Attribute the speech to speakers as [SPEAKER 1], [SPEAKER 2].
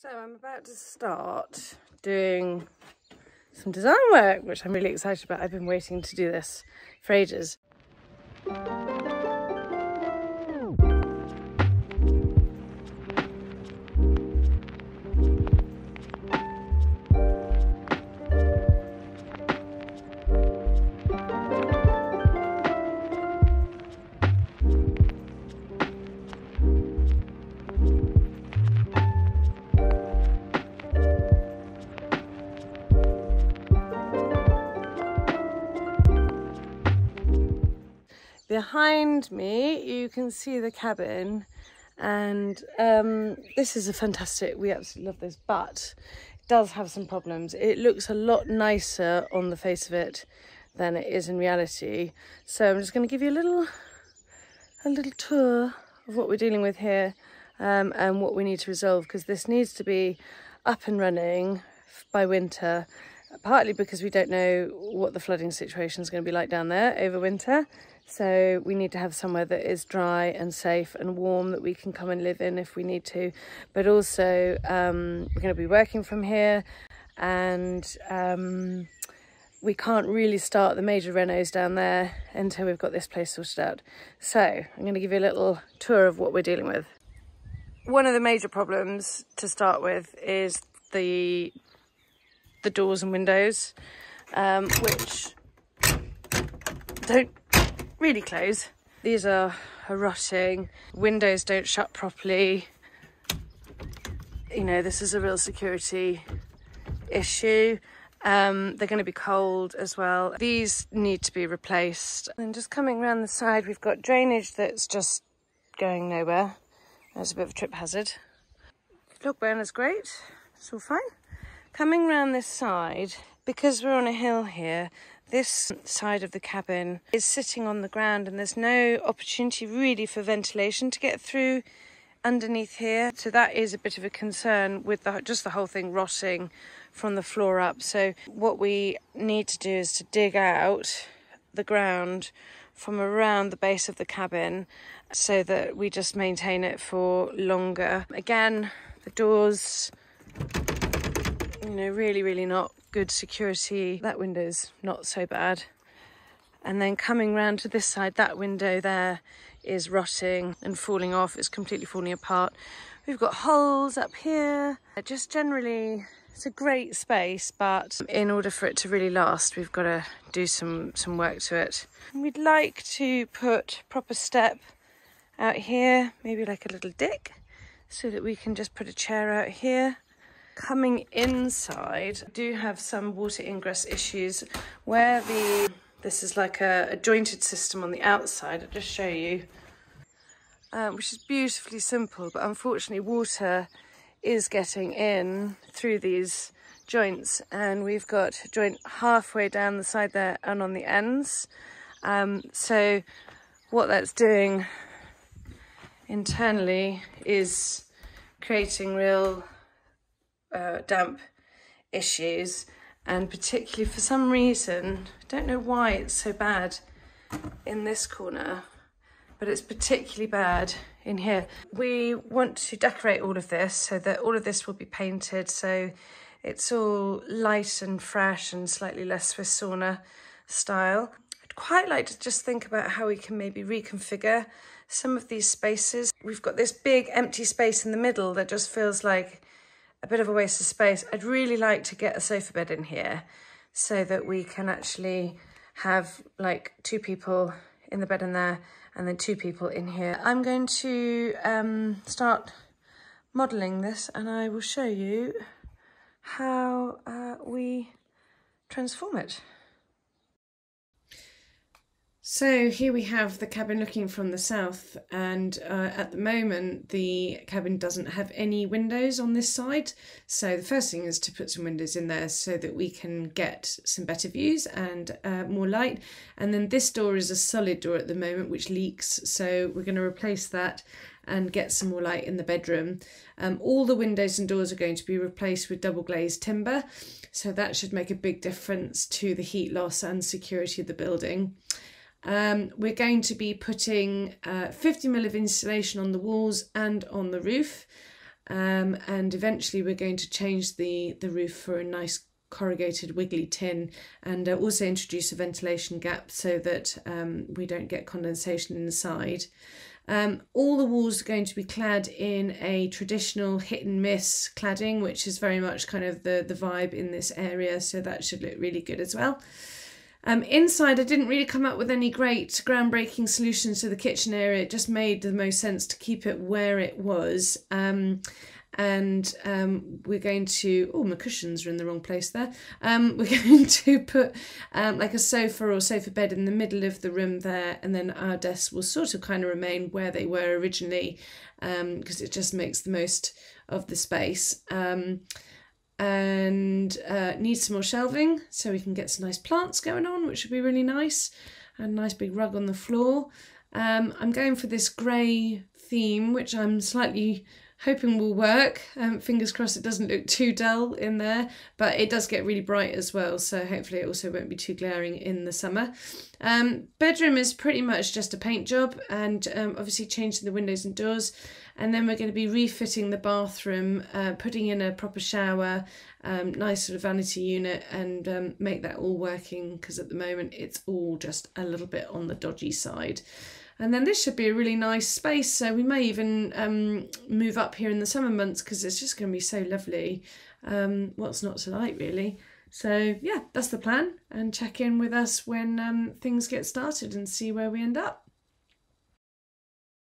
[SPEAKER 1] So I'm about to start doing some design work, which I'm really excited about. I've been waiting to do this for ages. Behind me you can see the cabin, and this is a fantastic, we absolutely love this, but it does have some problems. It looks a lot nicer on the face of it than it is in reality. So I'm just going to give you a little tour of what we're dealing with here, and what we need to resolve, because this needs to be up and running by winter, partly because we don't know what the flooding situation is going to be like down there over winter. So we need to have somewhere that is dry and safe and warm that we can come and live in if we need to. But also we're going to be working from here, and we can't really start the major renos down there until we've got this place sorted out. So I'm going to give you a little tour of what we're dealing with. One of the major problems to start with is the doors and windows, which don't really close. These are rotting, windows don't shut properly. You know, this is a real security issue. They're going to be cold as well. These need to be replaced. And just coming around the side, we've got drainage that's just going nowhere. There's a bit of a trip hazard. Log burner's great, it's all fine. Coming around this side, because we're on a hill here, this side of the cabin is sitting on the ground, and there's no opportunity really for ventilation to get through underneath here. So that is a bit of a concern with just the whole thing rotting from the floor up. So what we need to do is to dig out the ground from around the base of the cabin so that we just maintain it for longer. Again, the doors, you know, really not good security. That window's not so bad. And then coming round to this side, that window there is rotting and falling off. It's completely falling apart. We've got holes up here. Just generally, it's a great space, but in order for it to really last, we've got to do some work to it. And we'd like to put proper step out here, maybe like a little dick, so that we can just put a chair out here. Coming inside, I do have some water ingress issues where this is like a jointed system on the outside. I'll just show you, which is beautifully simple, but unfortunately water is getting in through these joints, and we've got a joint halfway down the side there and on the ends. So what that's doing internally is creating real damp issues, and particularly for some reason, I don't know why it's so bad in this corner, but it's particularly bad in here. We want to decorate all of this so that all of this will be painted, so it's all light and fresh and slightly less Swiss sauna style. I'd quite like to just think about how we can maybe reconfigure some of these spaces. We've got this big empty space in the middle that just feels like a bit of a waste of space. I'd really like to get a sofa bed in here so that we can actually have like 2 people in the bed in there and then 2 people in here. I'm going to start modelling this, and I will show you how we transform it. So here we have the cabin looking from the south, and at the moment the cabin doesn't have any windows on this side. So the first thing is to put some windows in there so that we can get some better views and more light. And then this door is a solid door at the moment which leaks, so we're going to replace that and get some more light in the bedroom. All the windows and doors are going to be replaced with double glazed timber, so that should make a big difference to the heat loss and security of the building. We're going to be putting 50mm of insulation on the walls and on the roof, and eventually we're going to change the roof for a nice corrugated wiggly tin, and also introduce a ventilation gap so that we don't get condensation inside. All the walls are going to be clad in a traditional hit and miss cladding, which is very much kind of the vibe in this area, so that should look really good as well. Inside, I didn't really come up with any great groundbreaking solutions to the kitchen area. It just made the most sense to keep it where it was. We're going to, oh, my cushions are in the wrong place there. We're going to put like a sofa or sofa bed in the middle of the room there, and then our desks will sort of kind of remain where they were originally, because it just makes the most of the space. Need some more shelving so we can get some nice plants going on, which would be really nice, and a nice big rug on the floor. I'm going for this grey theme, which I'm slightly hoping will work. Fingers crossed it doesn't look too dull in there, but it does get really bright as well, so hopefully it also won't be too glaring in the summer. Bedroom is pretty much just a paint job, and obviously changing the windows and doors, and then we're going to be refitting the bathroom, putting in a proper shower, nice sort of vanity unit, and make that all working, because at the moment it's all just a little bit on the dodgy side. And then this should be a really nice space, so we may even move up here in the summer months, because it's just going to be so lovely. What's not to like, really? So yeah, that's the plan, and check in with us when things get started and see where we end up.